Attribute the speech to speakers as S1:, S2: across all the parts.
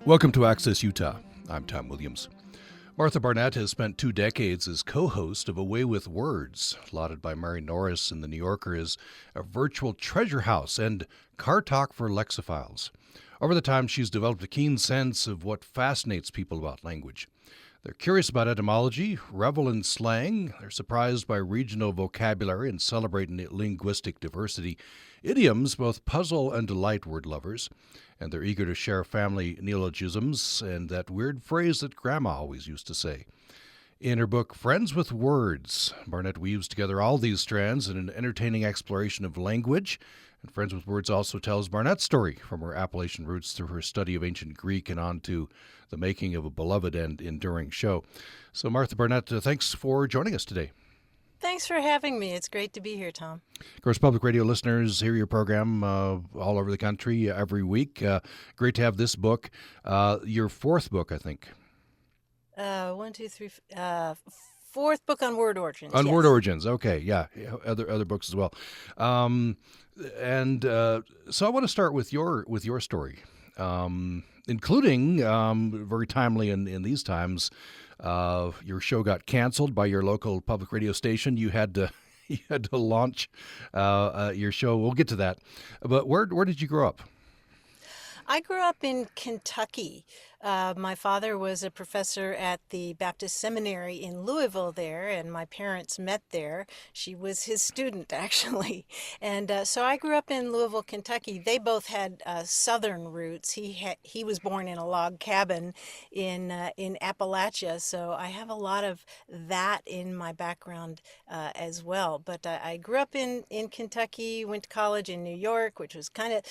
S1: Welcome to Access Utah. I'm Tom Williams. Martha Barnette has spent 2 decades as co-host of A Way with Words, lauded by Mary Norris in The New Yorker as a virtual treasure house and car talk for Lexiphiles. Over the time, she's developed a keen sense of what fascinates people about language. They're curious about etymology, revel in slang, they're surprised by regional vocabulary and celebrate linguistic diversity. Idioms both puzzle and delight word lovers, and they're eager to share family neologisms and that weird phrase that Grandma always used to say. In her book, Friends with Words, Barnette weaves together all these strands in an entertaining exploration of language. And Friends with Words also tells Barnette's story from her Appalachian roots through her study of ancient Greek and on to the making of a beloved and enduring show. So, Martha Barnette, thanks for joining us today.
S2: Thanks for having me. It's great to be here, Tom.
S1: Of course, public radio listeners hear your program all over the country every week. Great to have this book, your fourth book, I think.
S2: One, two, three, fourth book on word origins.
S1: On
S2: yes.
S1: word origins, okay, yeah, other books as well. So I want to start with your story, including very timely in these times. Your show got canceled by your local public radio station. You had to launch your show. We'll get to that. But where did you grow up?
S2: I grew up in Kentucky. My father was a professor at the Baptist Seminary in Louisville there, and my parents met there. She was his student, actually. And so I grew up in Louisville, Kentucky. They both had southern roots. He was born in a log cabin in Appalachia, so I have a lot of that in my background as well. But I grew up in Kentucky, went to college in New York, which was kind of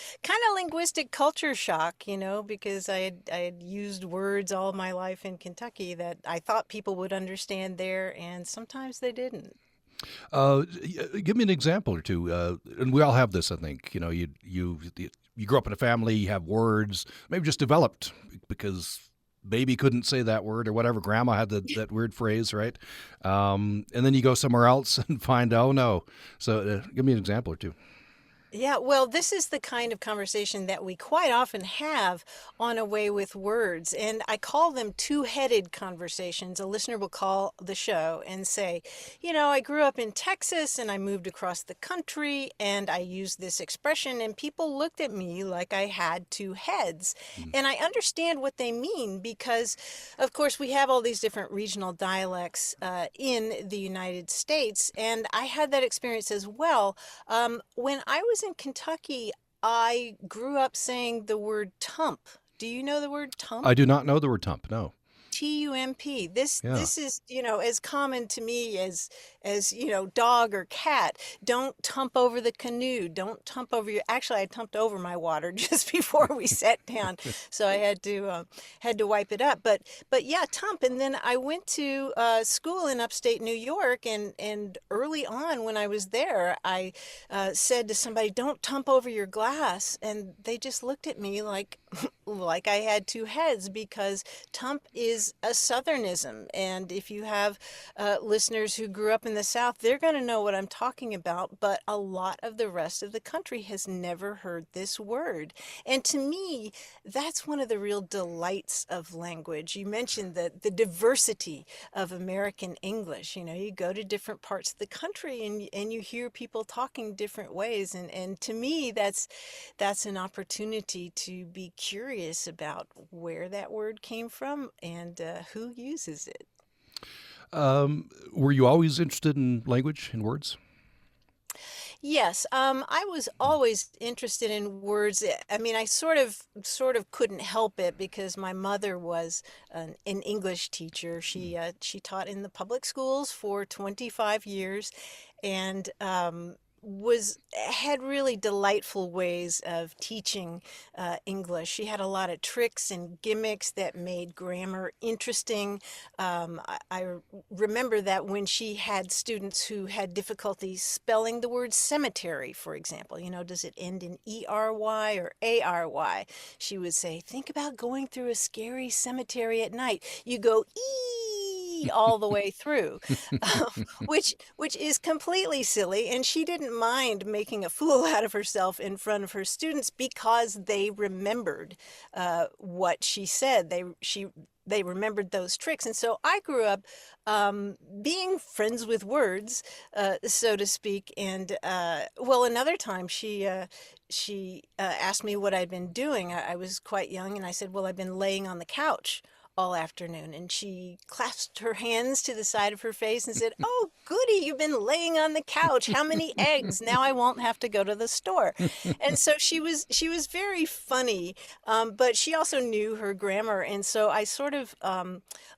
S2: linguistic culture shock, because I had used words all my life in Kentucky that I thought people would understand there, and sometimes they didn't.
S1: Give me an example or two, and we all have this. I think you grow up in a family, you have words, maybe just developed because baby couldn't say that word or whatever. Grandma had that weird phrase, right? And then you go somewhere else and find, oh no. So give me an example or two.
S2: Yeah, well, this is the kind of conversation that we quite often have on A Way with Words, and I call them two-headed conversations. A listener will call the show and say, I grew up in Texas and I moved across the country and I used this expression and people looked at me like I had two heads. And I understand what they mean because, of course, we have all these different regional dialects in the United States, and I had that experience as well. When I was in Kentucky, I grew up saying the word tump. Do you know the word tump?
S1: I do not know the word tump, no.
S2: T-U-M-P. This
S1: Yeah.
S2: is, as common to me as dog or cat. Don't tump over the canoe. Don't tump over actually I tumped over my water just before we sat down. So I had to wipe it up. But yeah, tump. And then I went to school in upstate New York, and early on when I was there, I said to somebody, "Don't tump over your glass." And they just looked at me like I had two heads, because tump is a Southernism. And if you have listeners who grew up in the South, they're going to know what I'm talking about. But a lot of the rest of the country has never heard this word. And to me, that's one of the real delights of language. You mentioned the diversity of American English. You go to different parts of the country and you hear people talking different ways. And to me, that's an opportunity to be curious about where that word came from and who uses it.
S1: Were you always interested in language and words?
S2: Yes, I was always interested in words. I mean, I sort of couldn't help it because my mother was an English teacher. She taught in the public schools for 25 years, and had really delightful ways of teaching English. She had a lot of tricks and gimmicks that made grammar interesting. I remember that when she had students who had difficulty spelling the word cemetery, for example, does it end in E-R-Y or A-R-Y? She would say, think about going through a scary cemetery at night. You go, E E all the way through, which is completely silly. And she didn't mind making a fool out of herself in front of her students because they remembered what she said. They remembered those tricks. And so I grew up being friends with words, so to speak. And well, another time she asked me what I'd been doing. I was quite young, and I said, well, I've been laying on the couch all afternoon. And she clasped her hands to the side of her face and said, oh, goody, you've been laying on the couch. How many eggs? Now I won't have to go to the store. And so she was very funny, but she also knew her grammar. And so I sort of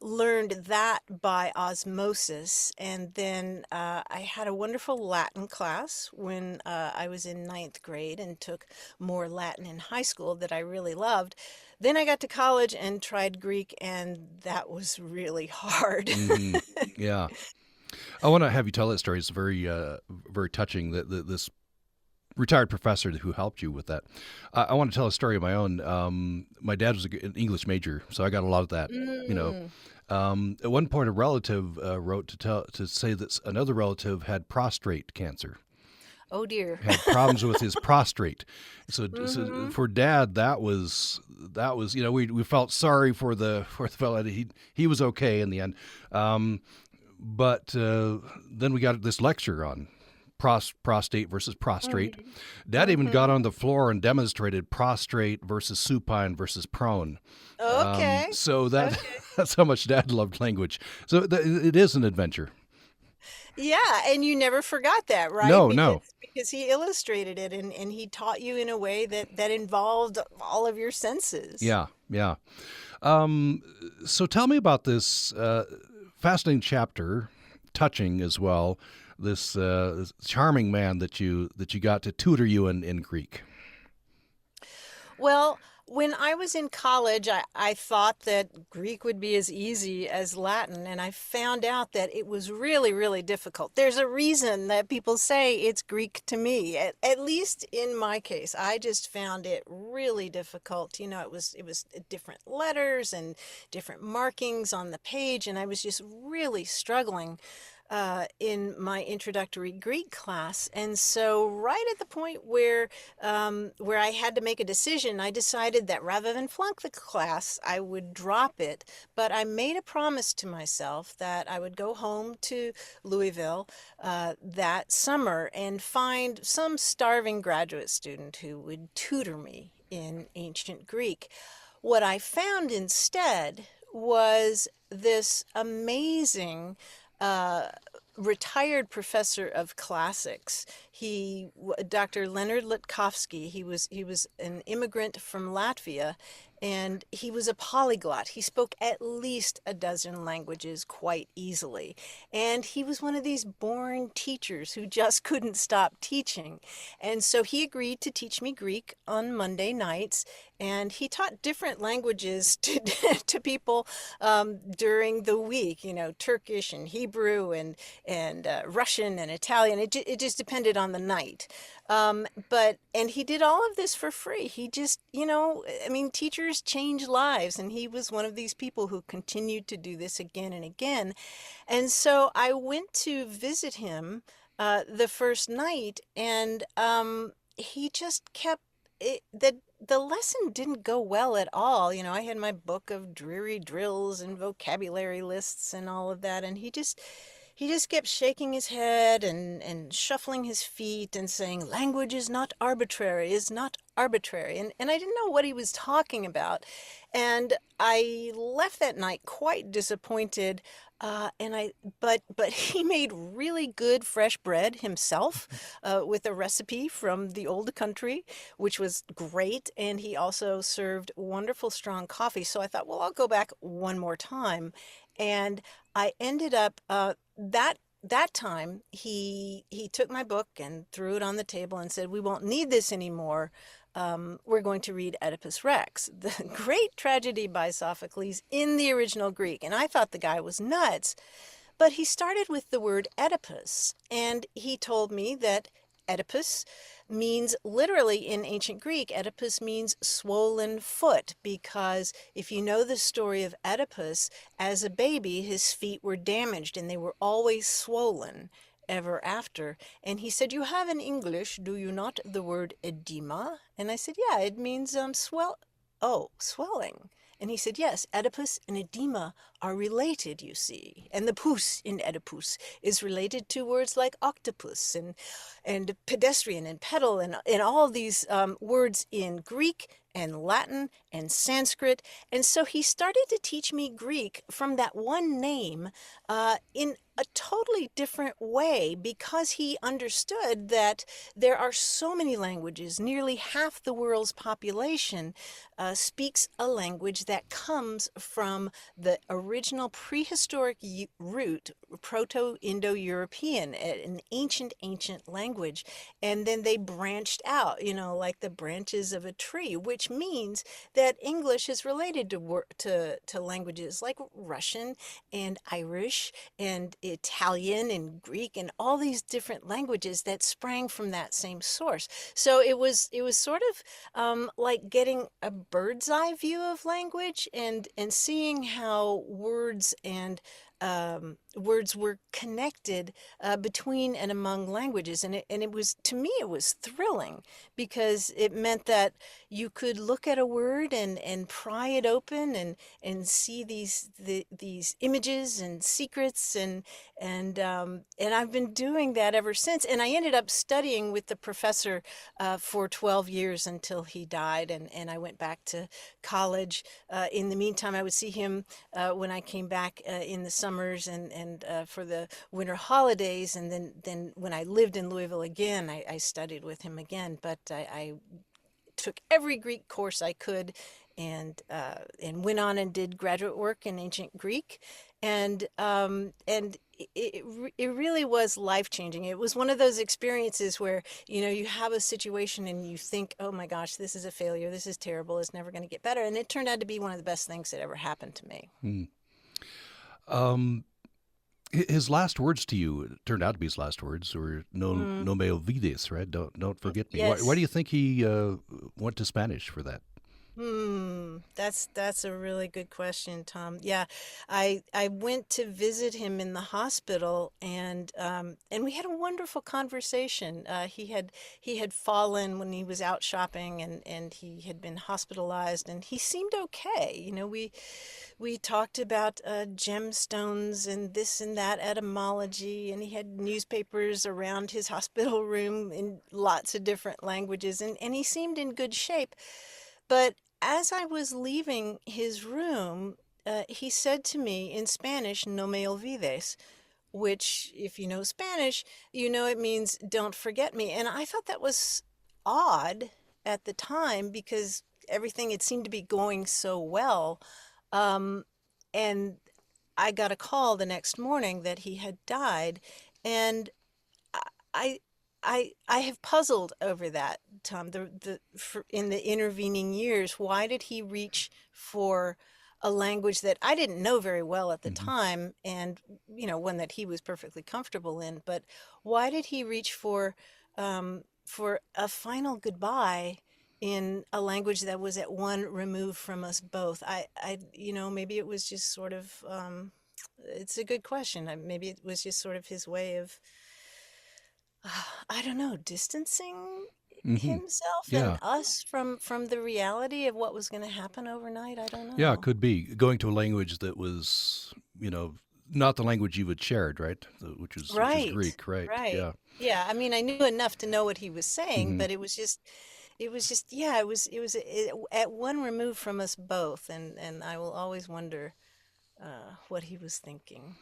S2: learned that by osmosis. And then I had a wonderful Latin class when I was in ninth grade and took more Latin in high school that I really loved. Then I got to college and tried Greek, and that was really hard.
S1: Hmm. Yeah. I want to have you tell that story. It's very, very touching that this retired professor who helped you with that. I want to tell a story of my own. My dad was an English major, so I got a lot of that. You know, at one point, a relative wrote to say that another relative had prostate cancer.
S2: Oh dear.
S1: Had problems with his prostate. So
S2: Hmm.
S1: for Dad, that was we felt sorry for the fellow. He was okay in the end. But then we got this lecture on prostate versus prostrate. Dad even got
S2: Hmm.
S1: on the floor and demonstrated prostrate versus supine versus prone.
S2: Okay.
S1: So that
S2: Okay.
S1: that's how much Dad loved language. So it is an adventure.
S2: Yeah, and you never forgot that, right?
S1: No,
S2: Because
S1: no.
S2: because he illustrated it and he taught you in a way that involved all of your senses.
S1: Yeah, yeah. Um, so tell me about this fascinating chapter, touching as well. This charming man that you got to tutor you in Greek.
S2: Well, when I was in college, I thought that Greek would be as easy as Latin, and I found out that it was really, really difficult. There's a reason that people say it's Greek to me. At least in my case, I just found it really difficult. You know, it was different letters and different markings on the page, and I was just really struggling in my introductory Greek class. And so, right at the point where I had to make a decision, I decided that rather than flunk the class, I would drop it. But I made a promise to myself that I would go home to Louisville that summer and find some starving graduate student who would tutor me in ancient Greek. What I found instead was this amazing uh, retired professor of classics. Dr. Leonard Litkowski, he was an immigrant from Latvia, and he was a polyglot. He spoke at least a dozen languages quite easily. And he was one of these born teachers who just couldn't stop teaching. And so he agreed to teach me Greek on Monday nights. And he taught different languages to, to people during the week, you know, Turkish and Hebrew and Russian and Italian. It just depended on the night. And he did all of this for free. He just, I mean, teachers change lives, and he was one of these people who continued to do this again and again. And so I went to visit him the first night, and he just kept the lesson didn't go well at all. You know, I had my book of dreary drills and vocabulary lists and all of that, and he just kept shaking his head and shuffling his feet and saying, language is not arbitrary. And I didn't know what he was talking about. And I left that night quite disappointed. But he made really good fresh bread himself with a recipe from the old country, which was great. And he also served wonderful strong coffee. So I thought, well, I'll go back one more time. And I ended up that time he took my book and threw it on the table and said, "We won't need this anymore. We're going to read Oedipus Rex, the great tragedy by Sophocles in the original Greek." And I thought the guy was nuts, but he started with the word Oedipus, and he told me that Oedipus means literally in ancient Greek, Oedipus means swollen foot, because if you know the story of Oedipus, as a baby, his feet were damaged and they were always swollen ever after. And he said, "You have in English, do you not, the word edema?" And I said, "Yeah, it means swelling." And he said, "Yes, Oedipus and edema are related, you see. And the pus in Oedipus is related to words like octopus and pedestrian and pedal and all these words in Greek and Latin and Sanskrit." And so he started to teach me Greek from that one name in a totally different way, because he understood that there are so many languages. Nearly half the world's population speaks a language that comes from the original prehistoric root, Proto-Indo-European, an ancient language. And then they branched out, like the branches of a tree, which means that English is related to languages like Russian and Irish and Italian and Greek and all these different languages that sprang from that same source. So it was sort of like getting a bird's eye view of language and seeing how words were connected between and among languages, and it was, to me, it was thrilling, because it meant that you could look at a word and pry it open and see these images and secrets, and I've been doing that ever since. And I ended up studying with the professor for 12 years until he died, and I went back to college. In the meantime, I would see him when I came back in the summers and for the winter holidays, and then when I lived in Louisville again, I studied with him again. But I took every Greek course I could, and went on and did graduate work in ancient Greek, and it really was life-changing. It was one of those experiences where, you have a situation and you think, "Oh my gosh, this is a failure, this is terrible, it's never going to get better." And it turned out to be one of the best things that ever happened to me.
S1: His last words to you turned out to be his last words, were "no me olvides," right? Don't forget me. Why do you think he went to Spanish for that?
S2: That's a really good question, Tom. Yeah, I went to visit him in the hospital, and we had a wonderful conversation. He had fallen when he was out shopping, and he had been hospitalized, and he seemed okay. We talked about gemstones and this and that, etymology, and he had newspapers around his hospital room in lots of different languages, and he seemed in good shape. But as I was leaving his room, he said to me in Spanish, "No me olvides," which, if you know Spanish, it means "don't forget me." And I thought that was odd at the time, because everything had seemed to be going so well. And I got a call the next morning that he had died, and I I have puzzled over that, Tom. In the intervening years, why did he reach for a language that I didn't know very well at the
S1: Hmm.
S2: time, and one that he was perfectly comfortable in? But why did he reach for a final goodbye in a language that was at one remove from us both? Maybe it was just sort of. It's a good question. Maybe it was just sort of his way of, I don't know, distancing
S1: Hmm.
S2: himself and
S1: Yeah.
S2: us from the reality of what was going to happen overnight. I don't
S1: Yeah, it
S2: know.
S1: could be going to a language that was, not the language you had shared, right? Which is
S2: Right,
S1: Greek, right?
S2: right.
S1: Yeah.
S2: Yeah, I mean, I knew enough to know what he was saying,
S1: Hmm.
S2: but it was just, yeah, it at one remove from us both, and I will always wonder what he was thinking.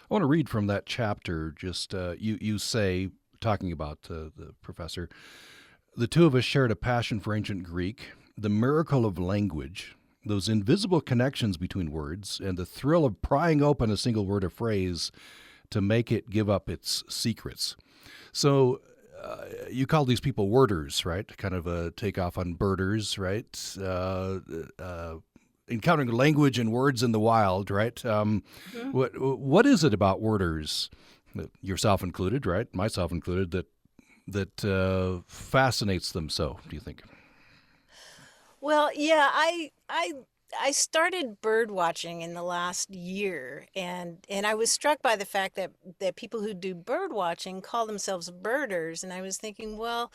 S1: I want to read from that chapter. Just you say, talking about the professor, the two of us shared a passion for ancient Greek, the miracle of language, those invisible connections between words, and the thrill of prying open a single word or phrase to make it give up its secrets. So you call these people worders, right? Kind of a takeoff on birders, right? Encountering language and words in the wild, right?
S2: Mhm.
S1: What is it about worders, yourself included, right? Myself included, that that fascinates them so, do you think?
S2: Well, yeah, I started bird watching in the last year, and I was struck by the fact that people who do bird watching call themselves birders, and I was thinking, well,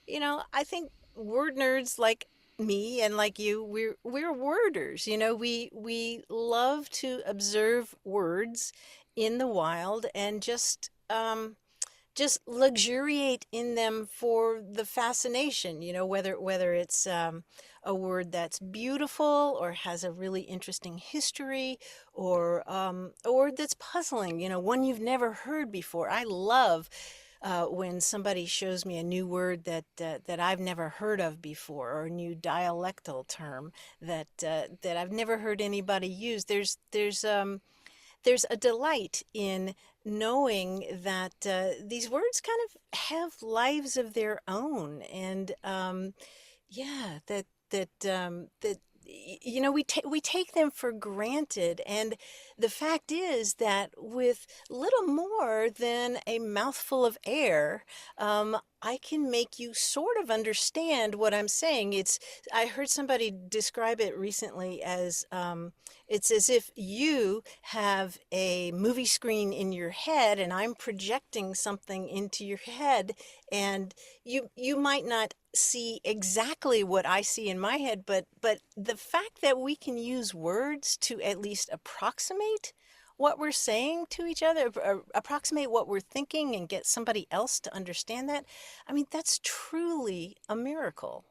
S2: I think word nerds like me and like you, we're worders. We love to observe words in the wild and just luxuriate in them for the fascination, whether it's a word that's beautiful or has a really interesting history, or a word that's puzzling, one you've never heard before. I love when somebody shows me a new word that I've never heard of before, or a new dialectal term that I've never heard anybody use. There's a delight in knowing that these words kind of have lives of their own, and yeah, that we take them for granted, and the fact is that with little more than a mouthful of air, I can make you sort of understand what I'm saying. I heard somebody describe it recently as it's as if you have a movie screen in your head and I'm projecting something into your head, and you might not see exactly what I see in my head, but the fact that we can use words to at least approximate what we're saying to each other, approximate what we're thinking, and get somebody else to understand that, I mean, that's truly a miracle.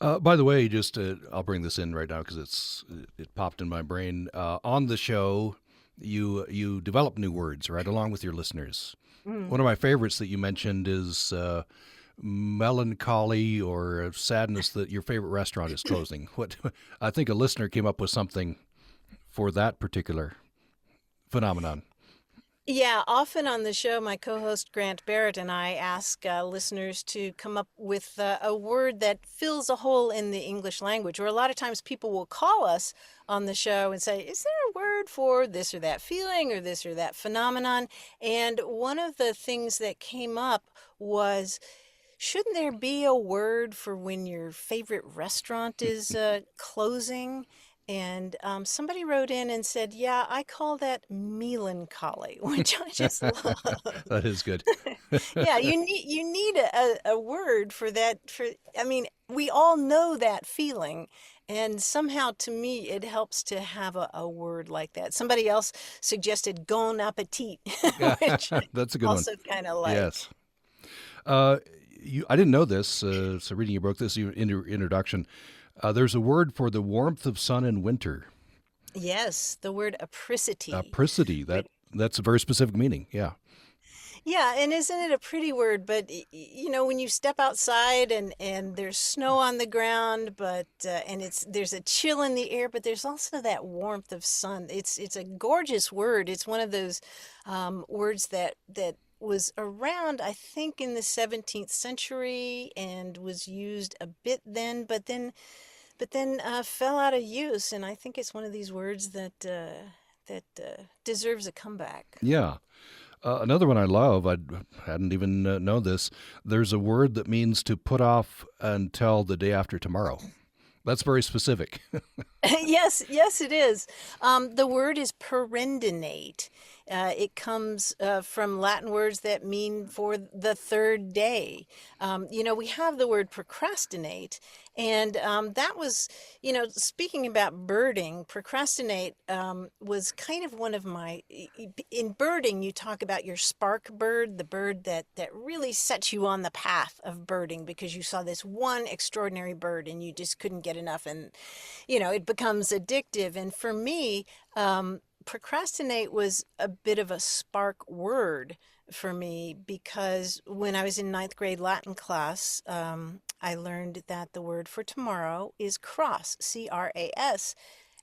S1: By the way, just I'll bring this in right now because it popped in my brain. On the show, you develop new words right along with your listeners.
S2: Mm.
S1: One of my favorites that you mentioned is melancholy or sadness that your favorite restaurant is closing. What I think a listener came up with something for that particular phenomenon.
S2: Yeah, often on the show, my co-host Grant Barrett and I ask listeners to come up with a word that fills a hole in the English language. Or a lot of times people will call us on the show and say, is there a word for this or that feeling or this or that phenomenon? And one of the things that came up was, shouldn't there be a word for when your favorite restaurant is closing? And somebody wrote in and said, yeah, I call that melancholy, which I just love.
S1: That is good.
S2: Yeah, you need a word for that. I mean, we all know that feeling. And somehow to me, it helps to have a word like that. Somebody else suggested bon appetit, which I
S1: That's a good one.
S2: also kind of like.
S1: Yes. Uh, I didn't know this. So reading your book, this is your introduction. There's a word for the warmth of sun in winter.
S2: Yes, the word apricity.
S1: Apricity. That's a very specific meaning. Yeah.
S2: Yeah, and isn't it a pretty word? But when you step outside and there's snow on the ground, but and there's a chill in the air, but there's also that warmth of sun. It's a gorgeous word. It's one of those words that was around, I think, in the 17th century and was used a bit then, but then fell out of use. And I think it's one of these words that deserves a comeback.
S1: Yeah. Another one I love, I hadn't even known this. There's a word that means to put off until the day after tomorrow. That's very specific.
S2: Yes, yes, it is. The word is perendinate. It comes from Latin words that mean for the third day. We have the word procrastinate, and that was, speaking about birding, procrastinate was kind of one of my. In birding, you talk about your spark bird, the bird that really sets you on the path of birding because you saw this one extraordinary bird and you just couldn't get enough, and it becomes addictive. And for me, procrastinate was a bit of a spark word for me because when I was in ninth grade Latin class, I learned that the word for tomorrow is cross, C-R-A-S.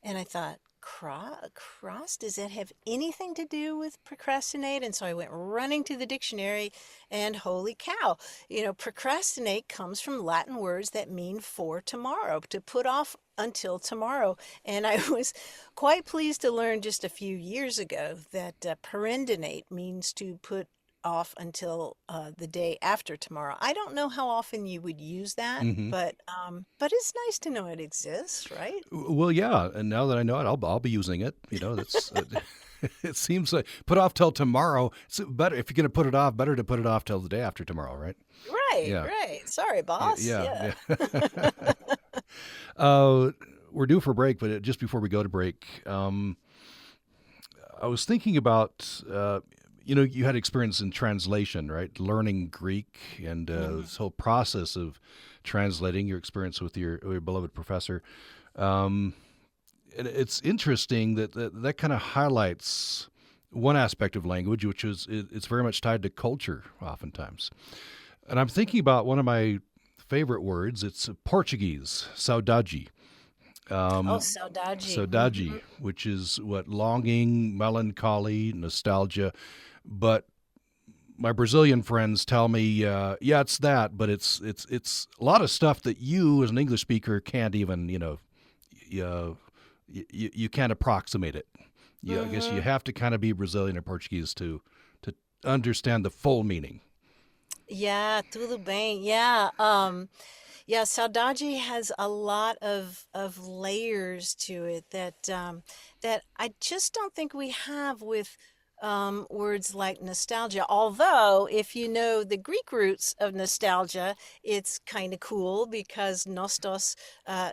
S2: And I thought, cross, does that have anything to do with procrastinate? And so I went running to the dictionary, and holy cow, procrastinate comes from Latin words that mean for tomorrow, to put off until tomorrow. And I was quite pleased to learn just a few years ago that perendinate means to put off until the day after tomorrow. I don't know how often you would use that,
S1: Hmm.
S2: but it's nice to know it exists, right?
S1: Well, yeah, and now that I know it, I'll be using it. That's it seems like put off till tomorrow. It's better if you're going to put it off. Better to put it off till the day after tomorrow, right?
S2: Right,
S1: Yeah,
S2: right. Sorry, boss.
S1: yeah,
S2: Yeah.
S1: yeah. uh, we're due for a break, but just before we go to break, I was thinking about. You had experience in translation, right? Learning Greek and
S2: Mhm.
S1: this whole process of translating. Your experience with your beloved professor. Um, and it's interesting that kind of highlights one aspect of language, which is it's very much tied to culture, oftentimes. And I'm thinking about one of my favorite words. It's Portuguese, saudade.
S2: Oh,
S1: Um,
S2: saudade.
S1: saudade, which is what longing, melancholy, nostalgia. But my Brazilian friends tell me, yeah, it's that, but it's a lot of stuff that you, as an English speaker, can't even you, you can't approximate it. I guess you
S2: Mm-hmm.
S1: have to kind of be Brazilian or Portuguese to understand the full meaning.
S2: Yeah, tudo bem. Yeah. Yeah, saudade has a lot of layers to it that I just don't think we have with words like nostalgia. Although, if you know the Greek roots of nostalgia, it's kind of cool because nostos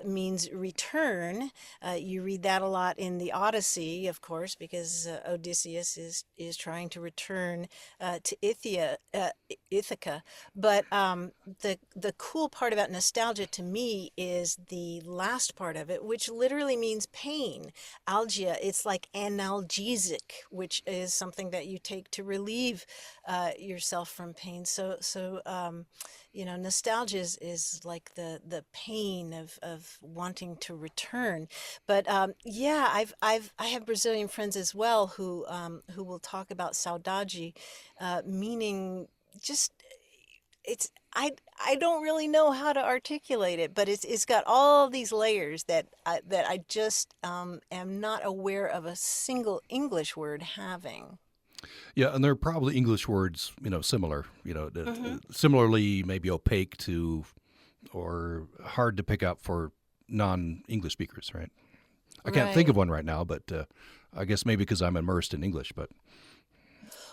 S2: means return. You read that a lot in the Odyssey, of course, because Odysseus is trying to return to Ithaca. But the cool part about nostalgia to me is the last part of it, which literally means pain. Algia, it's like analgesic, which is something that you take to relieve yourself from pain. Nostalgia is like the pain of wanting to return. But yeah, I have Brazilian friends as well who will talk about saudade, meaning just it's I don't really know how to articulate it, but it's got all these layers that I just am not aware of a single English word having.
S1: Yeah, and there are probably English words, similar,
S2: Hmm.
S1: similarly maybe opaque to or hard to pick up for non-English speakers, right? I can't think of
S2: Right.
S1: one right now, but I guess maybe because I'm immersed in English. But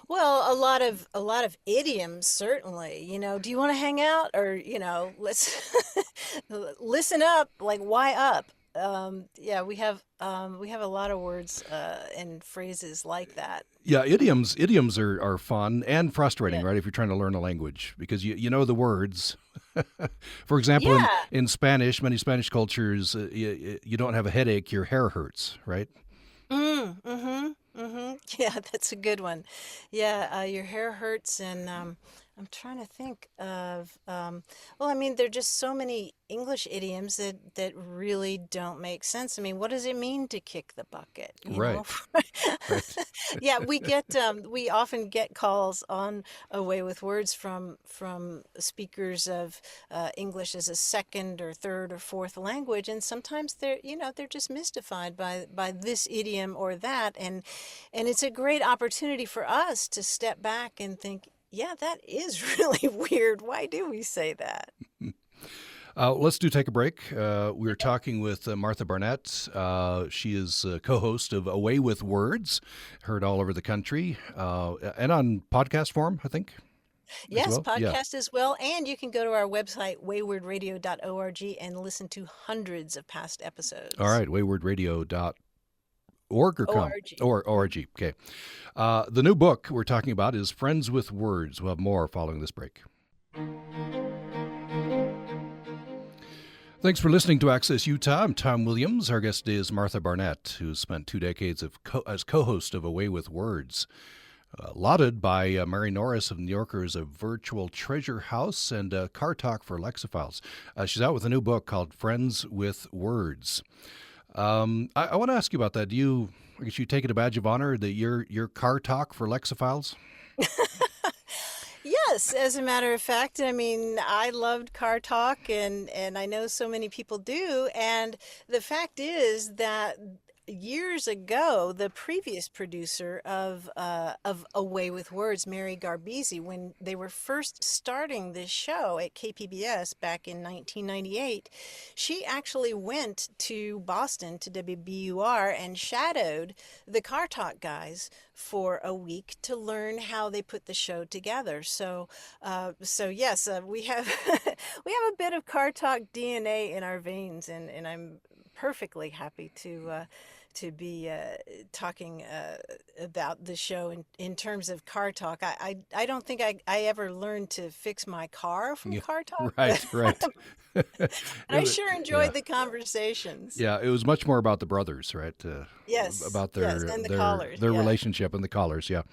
S2: Well, a lot of idioms certainly. Do you want to hang out or let's listen up? Like why up? Yeah, we have a lot of words and phrases like that.
S1: yeah, idioms are fun and frustrating,
S2: Yeah.
S1: right? If you're trying to learn a language because you know the words. For example, in
S2: Yeah.
S1: in Spanish, many Spanish cultures, you don't have a headache, your hair hurts, right?
S2: Mm-hmm. Mm-hmm. Yeah, that's a good one. Yeah, your hair hurts, and I'm trying to think of. Well, I mean, there are just so many English idioms that really don't make sense. I mean, what does it mean to kick the bucket?
S1: Right, right.
S2: Yeah, we often get calls on a way with words from speakers of English as a second or third or fourth language, and sometimes they're just mystified by this idiom or that, and it's a great opportunity for us to step back and think, yeah, that is really weird. Why do we say that?
S1: Let's take a break. We were talking with Martha Barnette. She is co-host of Away with Words, heard all over the country, and on podcast form, I think, as
S2: Yes,
S1: well. Yeah.
S2: podcast as well. And you can go to our website, waywardradio.org, and listen to hundreds of past
S1: All
S2: episodes.
S1: right. Waywardradio.org or com
S2: ORG.
S1: or org. Okay. The new book we're talking about is Friends with Words. We'll have more following this break. Thanks for listening to Access Utah. I'm Tom Williams. Our guest is Martha Barnette, who spent 2 decades as co-host of Away with Words. Lauded by Mary Norris of New Yorker as a virtual treasure house and car talk for Lexiphiles. She's out with a new book called Friends with Words. I want to ask you about that. I guess you take it a badge of honor that your car talk for Lexiphiles?
S2: Yes, as a matter of fact, I mean, I loved car talk and I know so many people do. And the fact is that years ago, the previous producer of Away with Words, Mary Garbisi, when they were first starting this show at KPBS back in 1998, she actually went to Boston to WBUR and shadowed the Car Talk guys for a week to learn how they put the show together. So yes, we have we have a bit of Car Talk DNA in our veins, and I'm perfectly happy to be talking about the show in terms of car talk. I don't think I ever learned to fix my car from
S1: Yeah,
S2: car talk, but,
S1: right, right.
S2: but I sure
S1: Yeah,
S2: enjoyed the conversations.
S1: yeah. It was much more about the brothers, right?
S2: Yes,
S1: About
S2: yes,
S1: their
S2: and the
S1: their
S2: callers.
S1: their
S2: Yeah,
S1: relationship and the callers. Yeah.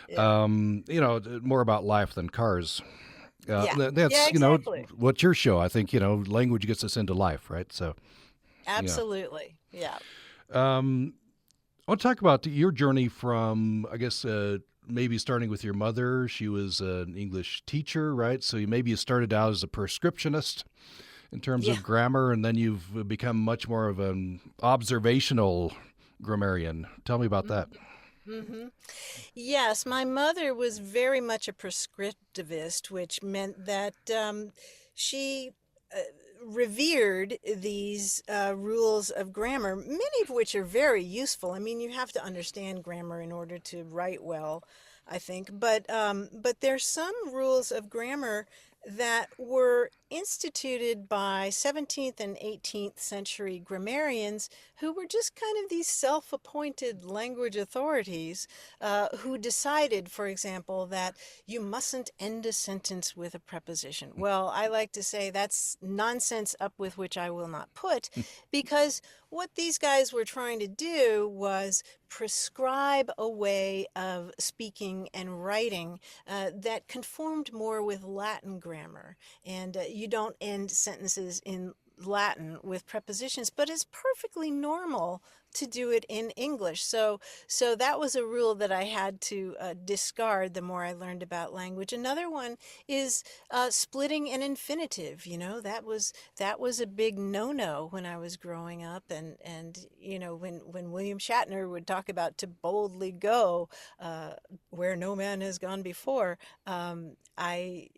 S2: yeah,
S1: More about life than cars.
S2: yeah, yeah,
S1: That's
S2: exactly.
S1: what's your show. I think language gets us into life, right? So yeah.
S2: Absolutely. Yeah.
S1: Um, I want to talk about your journey from, I guess, maybe starting with your mother. She was an English teacher, right? So maybe you started out as a prescriptionist in terms
S2: Yeah.
S1: of grammar, and then you've become much more of an observational grammarian. Tell me about that.
S2: Mm-hmm. Yes, my mother was very much a prescriptivist, which meant that she uh, revered these rules of grammar, many of which are very useful. I mean, you have to understand grammar in order to write well, I think. But there's some rules of grammar that were instituted by 17th and 18th century grammarians who were just kind of these self-appointed language authorities who decided, for example, that you mustn't end a sentence with a preposition. Well, I like to say that's nonsense up with which I will not put, because what these guys were trying to do was prescribe a way of speaking and writing that conformed more with Latin grammar. And you don't end sentences in Latin with prepositions, but it's perfectly normal to do it in English. So that was a rule that I had to discard the more I learned about language. Another one is splitting an infinitive. That was a big no-no when I was growing up, and when William Shatner would talk about to boldly go where no man has gone before, I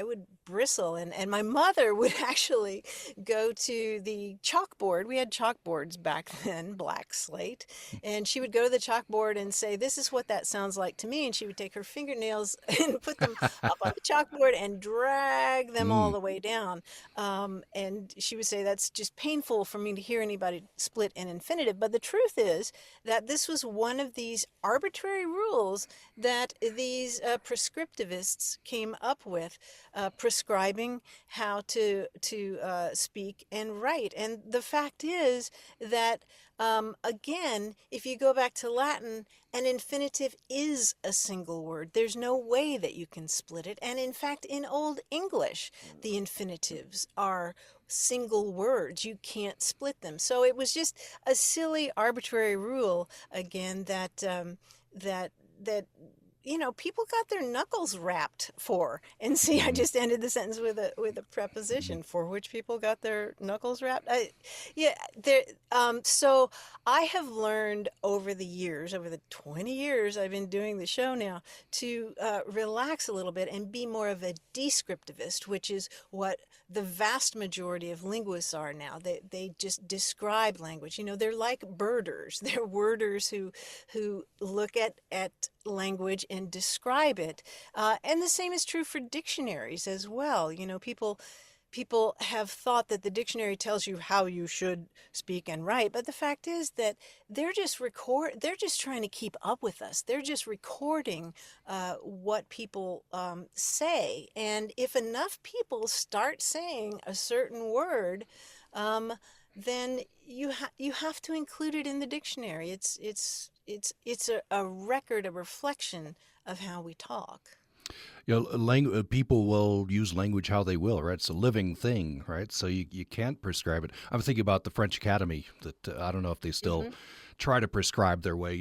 S2: would bristle, and my mother would actually go to the chalkboard. We had chalkboards back then, black slate, and she would go to the chalkboard and say, "This is what that sounds like to me." And she would take her fingernails and put them up on the chalkboard and drag them all
S1: Mm.
S2: the way down. And she would say, "That's just painful for me to hear anybody split an infinitive." But the truth is that this was one of these arbitrary rules that these prescriptivists came up with, prescribing how to speak and write. And the fact is that again, if you go back to Latin, an infinitive is a single word. There's no way that you can split it. And in fact, in Old English, the infinitives are single words. You can't split them. So it was just a silly, arbitrary rule again that people got their knuckles rapped for. And see, I
S1: Mm.
S2: just ended the sentence with a preposition for which people got their knuckles rapped. Yeah, there. So I have learned over the years, over the 20 years I've been doing the show now, to relax a little bit and be more of a descriptivist, which is what the vast majority of linguists are now. They just describe language. They're like birders. They're worders who look at language and describe it. And the same is true for dictionaries as well. People have thought that the dictionary tells you how you should speak and write, but the fact is that they're just trying to keep up with us. They're just recording what people say. And if enough people start saying a certain word, then you have to include it in the dictionary. It's a record, a reflection of how we talk.
S1: People will use language how they will, right? It's a living thing, right? So you can't prescribe it. I'm thinking about the French Academy that I don't know if they still
S2: Hmm.
S1: try to prescribe their way,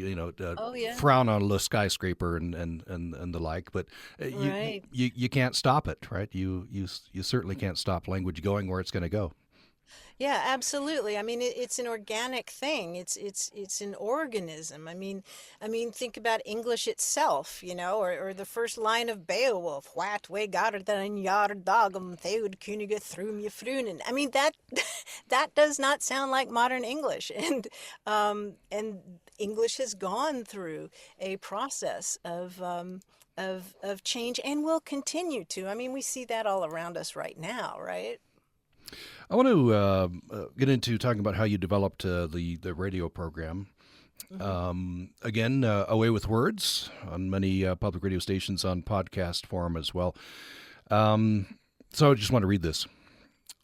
S2: Oh yeah,
S1: frown on a skyscraper and the like, but
S2: right.
S1: you can't stop it, right? You certainly can't stop language going where it's going to go.
S2: Yeah, absolutely. I mean, it's an organic thing. It's an organism. I mean, think about English itself, or the first line of Beowulf, "What we got than yard dogum theud kunige thrum je frunen." I mean, that that does not sound like modern English, and English has gone through a process of change and will continue to. I mean, we see that all around us right now, right?
S1: I want to get into talking about how you developed the radio program.
S2: Hmm.
S1: Again, Away with Words on many public radio stations on podcast form as well. So I just want to read this.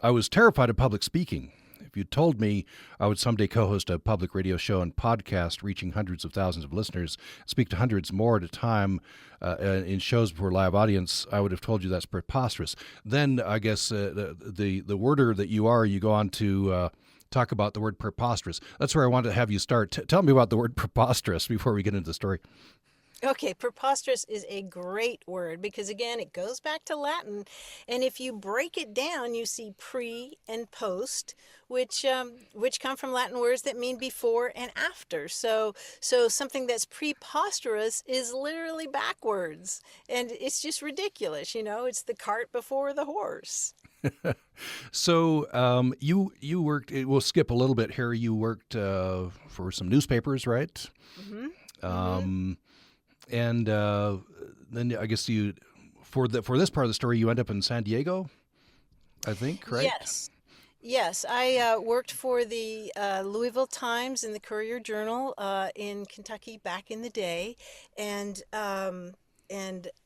S1: I was terrified of public speaking. If you told me I would someday co host a public radio show and podcast reaching hundreds of thousands of listeners, speak to hundreds more at a time in shows before a live audience, I would have told you that's preposterous. Then I guess the worder that you are, you go on to talk about the word preposterous. That's where I want to have you start. Tell me about the word preposterous before we get into the story.
S2: Okay, preposterous is a great word because again, it goes back to Latin, and if you break it down, you see pre and post, which come from Latin words that mean before and after. So something that's preposterous is literally backwards, and it's just ridiculous. It's the cart before the horse.
S1: So you worked. We'll skip a little bit here. You worked for some newspapers, right?
S2: Hmm. Hmm.
S1: Um, and then I guess you for this part of the story, you end up in San Diego, I think, right?
S2: Yes. Yes, I worked for the Louisville Times and the Courier Journal in Kentucky back in the day, and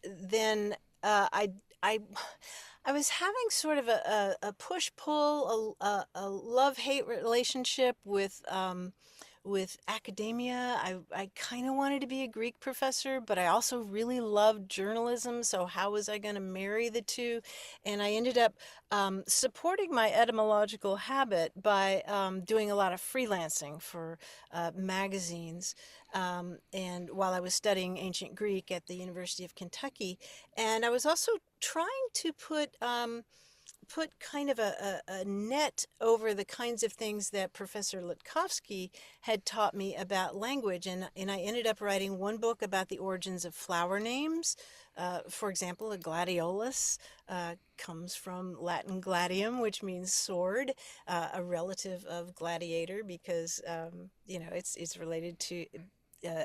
S2: then I I was having sort of a push pull, a love hate relationship with academia. I kind of wanted to be a Greek professor, but I also really loved journalism. So, how was I going to marry the two? And I ended up supporting my etymological habit by doing a lot of freelancing for magazines. And while I was studying ancient Greek at the University of Kentucky, and I was also trying to put kind of a net over the kinds of things that Professor Litkowski had taught me about language. And I ended up writing one book about the origins of flower names. For example, a gladiolus comes from Latin gladium, which means sword, a relative of gladiator because, it's related to. Uh,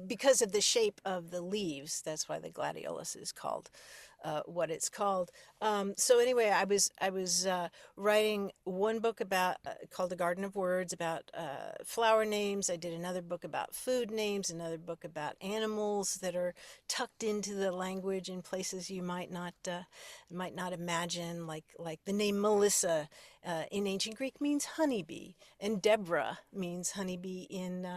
S2: because of the shape of the leaves, that's why the gladiolus is called what it's called. So anyway, I was writing one book about called The Garden of Words about flower names. I did another book about food names, another book about animals that are tucked into the language in places you might not imagine, like the name Melissa in ancient Greek means honeybee, and Deborah means honeybee in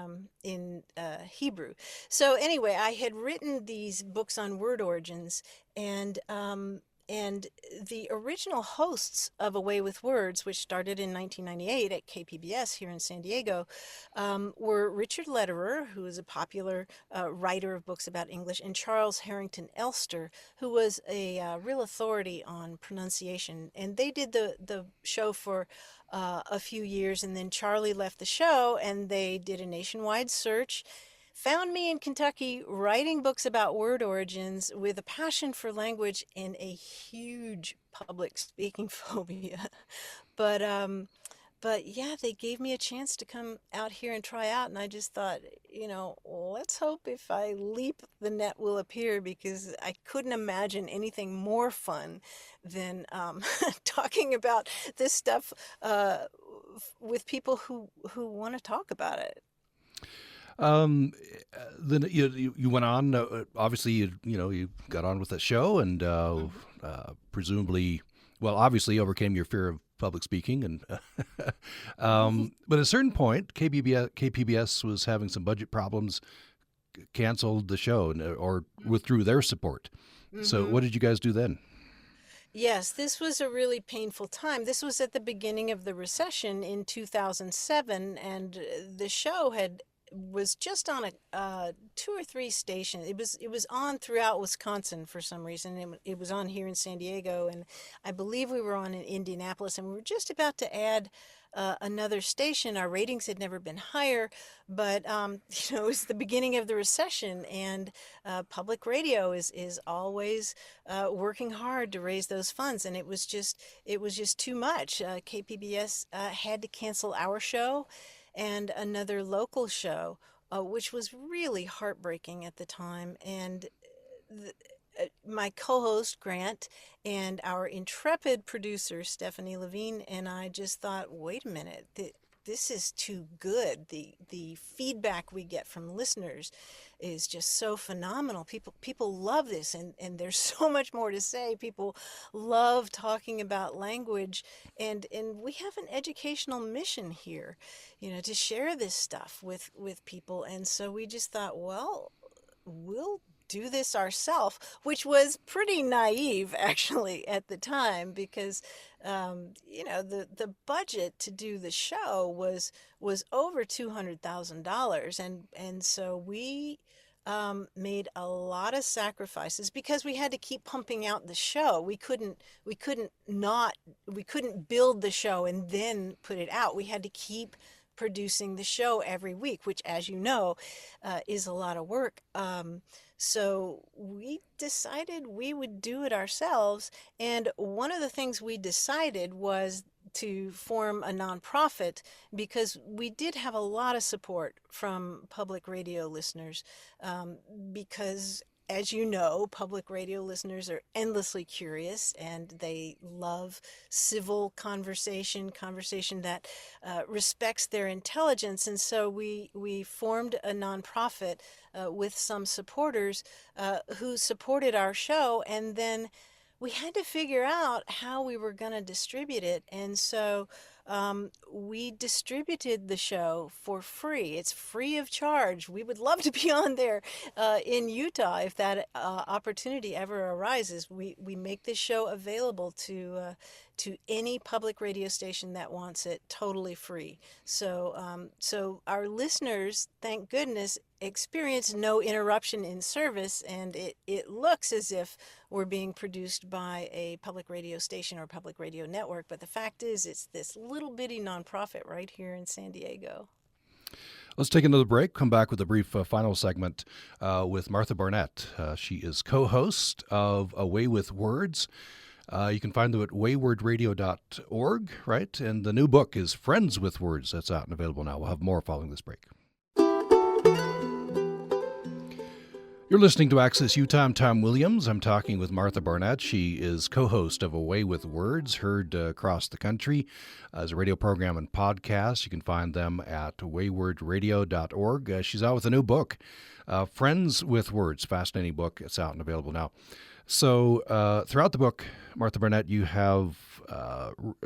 S2: Hebrew. So anyway, I had written these books on word origins, and the original hosts of Away with Words, which started in 1998 at KPBS here in San Diego, were Richard Lederer, who is a popular writer of books about English, and Charles Harrington Elster, who was a real authority on pronunciation. And they did the show for a few years, and then Charlie left the show, and they did a nationwide search, found me in Kentucky writing books about word origins with a passion for language and a huge public speaking phobia. But but yeah, they gave me a chance to come out here and try out, and I just thought, let's hope if I leap, the net will appear, because I couldn't imagine anything more fun than talking about this stuff with people who want to talk about it.
S1: Um, then you went on. Obviously, you got on with that show, and presumably, well, obviously overcame your fear of public speaking. And but at a certain point, KPBS was having some budget problems, canceled the show, or withdrew their support. So,
S2: Mm-hmm.
S1: what did you guys do then?
S2: Yes, this was a really painful time. This was at the beginning of the recession in 2007, and the show was just on a two or three stations. It was on throughout Wisconsin for some reason. It was on here in San Diego, and I believe we were on in Indianapolis, and we were just about to add another station. Our ratings had never been higher, but it was the beginning of the recession, and public radio is always working hard to raise those funds, and it was just too much. KPBS had to cancel our show and another local show, which was really heartbreaking at the time. And th- my co-host Grant and our intrepid producer Stephanie Levine and I just thought, wait a minute, this is too good. The feedback we get from listeners is just so phenomenal. People love this, and there's so much more to say. People love talking about language, and we have an educational mission here, to share this stuff with people. And so we just thought, well, we'll do this ourselves, which was pretty naive actually at the time, because the budget to do the show was over $200,000, and so we made a lot of sacrifices because we had to keep pumping out the show. We couldn't build the show and then put it out. We had to keep producing the show every week, which, as you know, is a lot of work. So we decided we would do it ourselves. And one of the things we decided was to form a nonprofit, because we did have a lot of support from public radio listeners, because, as you know, public radio listeners are endlessly curious, and they love civil conversation that respects their intelligence. And so we formed a nonprofit with some supporters who supported our show, and then we had to figure out how we were going to distribute it. And so we distributed the show for free. It's free of charge. We would love to be on there in Utah if that opportunity ever arises. We make this show available to any public radio station that wants it, totally free. So our listeners, thank goodness, experience no interruption in service, and it looks as if we're being produced by a public radio station or public radio network. But the fact is, it's this little bitty nonprofit right here in San Diego.
S1: Let's take another break, come back with a brief final segment with Martha Barnette. She is co-host of Away with Words. You can find them at waywordradio.org, right? And the new book is Friends with Words. That's out and available now. We'll have more following this break. You're listening to Access Utah. I'm Tom Williams. I'm talking with Martha Barnette. She is co-host of Away with Words, heard across the country as a radio program and podcast. You can find them at waywordradio.org. She's out with a new book, Friends with Words. Fascinating book. It's out and available now. So throughout the book, Martha Barnette, you have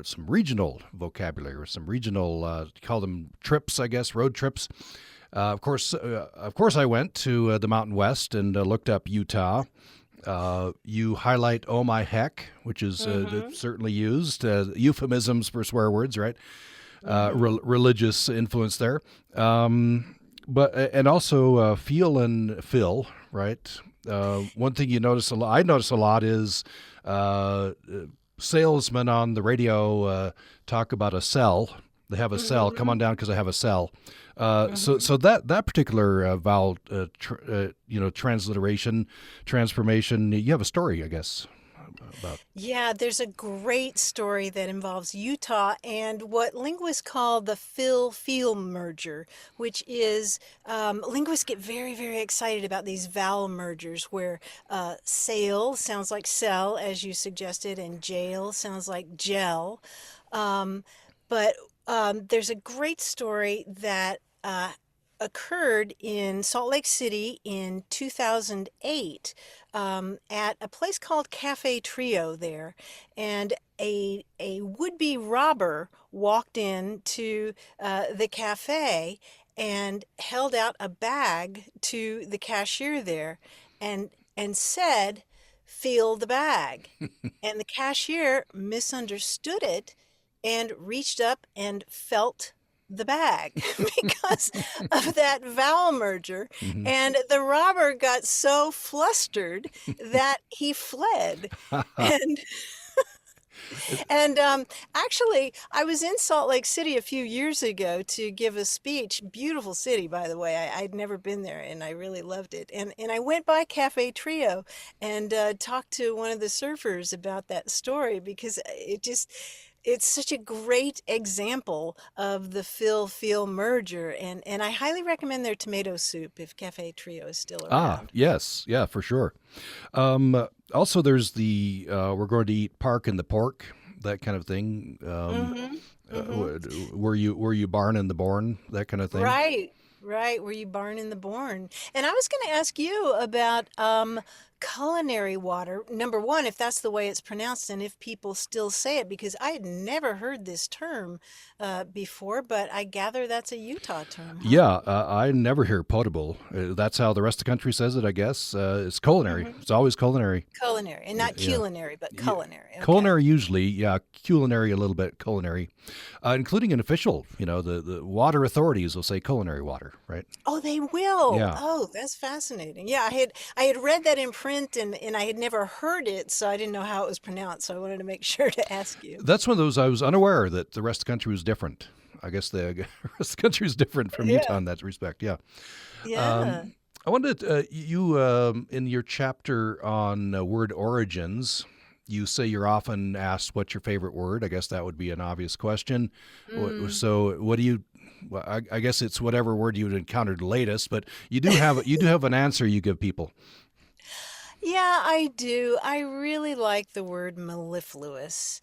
S1: some regional vocabulary, or some regional, call them trips, I guess, road trips. Of course, I went to the Mountain West and looked up Utah. You highlight "oh my heck," which is certainly used, euphemisms for swear words, right? Religious influence there, but and also feel and fill, right? One thing I notice a lot is salesmen on the radio talk about a sell. They have a sell. Come on down because I have a sell. So that particular vowel, transliteration, transformation. You have a story, I guess, about.
S2: Yeah, there's a great story that involves Utah and what linguists call the fill-feel merger, which is linguists get very, very excited about these vowel mergers where sail sounds like sell, as you suggested, and jail sounds like gel. But there's a great story that occurred in Salt Lake City in 2008 at a place called Cafe Trio there. And a would-be robber walked into the cafe and held out a bag to the cashier there and said, "Feel the bag." And the cashier misunderstood it and reached up and felt the bag because of that vowel merger.
S1: Hmm.
S2: And the robber got so flustered that he fled. And and actually, I was in Salt Lake City a few years ago to give a speech. Beautiful city, by the way. I'd never been there, and I really loved it. And I went by Cafe Trio and talked to one of the surfers about that story because it's such a great example of the Phil Feel merger. And I highly recommend their tomato soup if Cafe Trio is still around.
S1: Yes, yeah, for sure. Also, there's the we're going to eat park in the pork, that kind of thing.
S2: Mm-hmm. Mm-hmm.
S1: Were you barn in the born, that kind of thing?
S2: Right, right. Were you barn in the born? And I was going to ask you about culinary water. Number one, if that's the way it's pronounced, and if people still say it, because I had never heard this term before, but I gather that's a Utah term, huh?
S1: Yeah, I never hear potable. That's how the rest of the country says it, I guess. It's culinary.
S2: Hmm.
S1: It's always culinary.
S2: Culinary, and not
S1: Yeah.
S2: culinary, but
S1: Yeah.
S2: culinary. Okay.
S1: Culinary usually, yeah, culinary a little bit, culinary, including an official. The water authorities will say culinary water, right?
S2: Oh, they will.
S1: Yeah,
S2: Oh, that's fascinating. Yeah, I had read that in print and I had never heard it, so I didn't know how it was pronounced. So I wanted to make sure to ask you.
S1: that's one of those I was unaware that the rest of the country was different. I guess the rest of the country is different from Utah
S2: Yeah.
S1: in that respect. Yeah.
S2: Yeah.
S1: Um, I wanted you in your chapter on word origins. You say you're often asked what's your favorite word. I guess that would be an obvious question.
S2: Mm.
S1: So, what do you? Well, I guess it's whatever word you've encountered latest, but you do have an answer you give people.
S2: Yeah, I do. I really like the word mellifluous,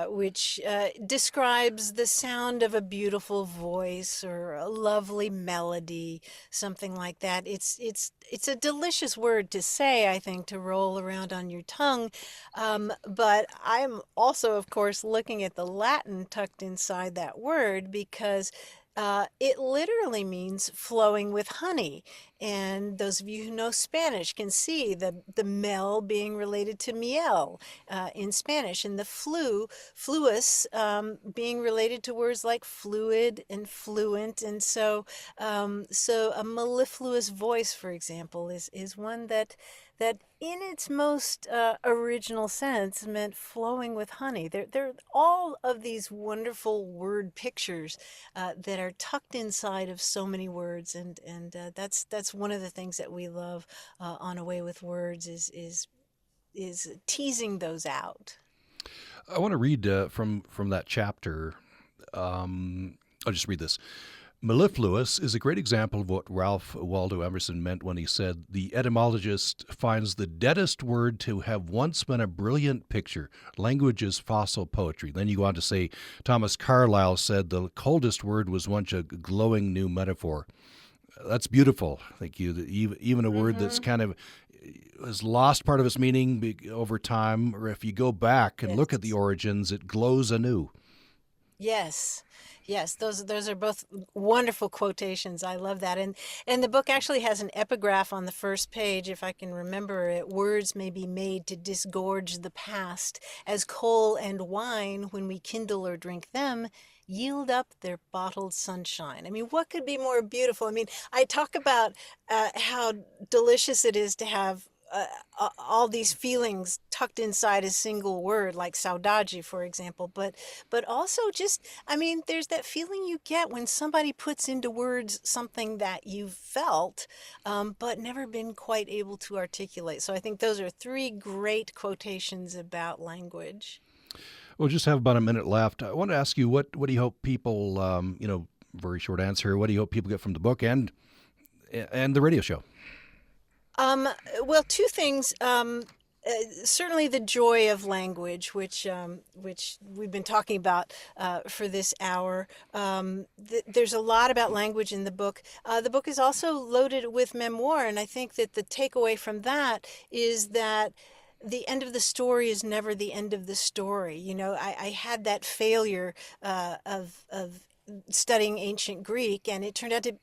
S2: which describes the sound of a beautiful voice or a lovely melody, something like that. It's a delicious word to say, I think, to roll around on your tongue. But I'm also, of course, looking at the Latin tucked inside that word because it literally means flowing with honey. And those of you who know Spanish can see the mel being related to miel in Spanish, and the fluus, being related to words like fluid and fluent. And so a mellifluous voice, for example, is one that in its most original sense meant flowing with honey. There are all of these wonderful word pictures that are tucked inside of so many words, and that's one of the things that we love on A Way with Words is teasing those out.
S1: I want to read from that chapter. I'll just read this. Mellifluous is a great example of what Ralph Waldo Emerson meant when he said, "The etymologist finds the deadest word to have once been a brilliant picture. Language is fossil poetry." Then you go on to say, Thomas Carlyle said, "The coldest word was once a glowing new metaphor." That's beautiful. Thank you. Even a word that's
S2: Mm-hmm.
S1: kind of has lost part of its meaning over time, or if you go back and look at the
S2: Yes.
S1: origins, it glows anew.
S2: Yes. Yes, those are both wonderful quotations. I love that. And the book actually has an epigraph on the first page, if I can remember it. Words may be made to disgorge the past, as coal and wine, when we kindle or drink them, yield up their bottled sunshine. I mean, what could be more beautiful? I mean, I talk about how delicious it is to have all these feelings tucked inside a single word, like saudade, for example. But also just, I mean, there's that feeling you get when somebody puts into words something that you've felt, but never been quite able to articulate. So I think those are three great quotations about language.
S1: We'll just have about a minute left. I want to ask you what do you hope people, very short answer. What do you hope people get from the book and the radio show?
S2: Um, well, two things. Certainly the joy of language, which we've been talking about for this hour. There's a lot about language in the book. The book is also loaded with memoir, and I think that the takeaway from that is that the end of the story is never the end of the story. You know, I had that failure of studying ancient Greek, and it turned out to,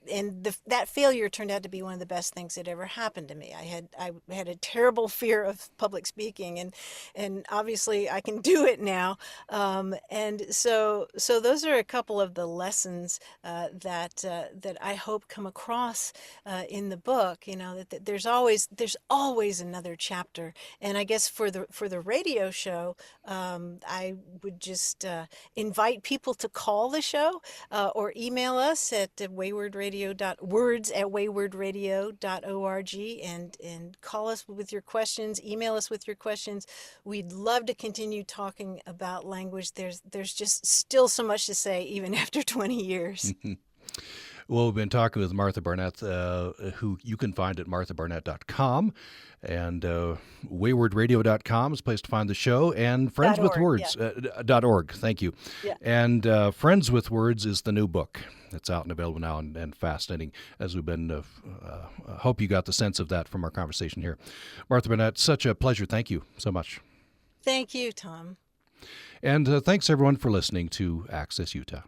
S2: that failure turned out to be one of the best things that ever happened to me. I had a terrible fear of public speaking, and obviously I can do it now. And so those are a couple of the lessons that I hope come across in the book. That there's always another chapter. And I guess for the radio show, I would just invite people to call the show or email us at words@waywardradio.org and call us with your questions, email us with your questions. We'd love to continue talking about language. There's just still so much to say even after 20 years.
S1: Well, we've been talking with Martha Barnette, who you can find at marthabarnette.com, and waywardradio.com is a place to find the show, and Friends with Words, .org, thank you.
S2: Yeah.
S1: And Friends with Words is the new book. It's out and available now, and fascinating, as we've been, hope you got the sense of that from our conversation here. Martha Barnette, such a pleasure. Thank you so much.
S2: Thank you, Tom.
S1: And thanks, everyone, for listening to Access Utah.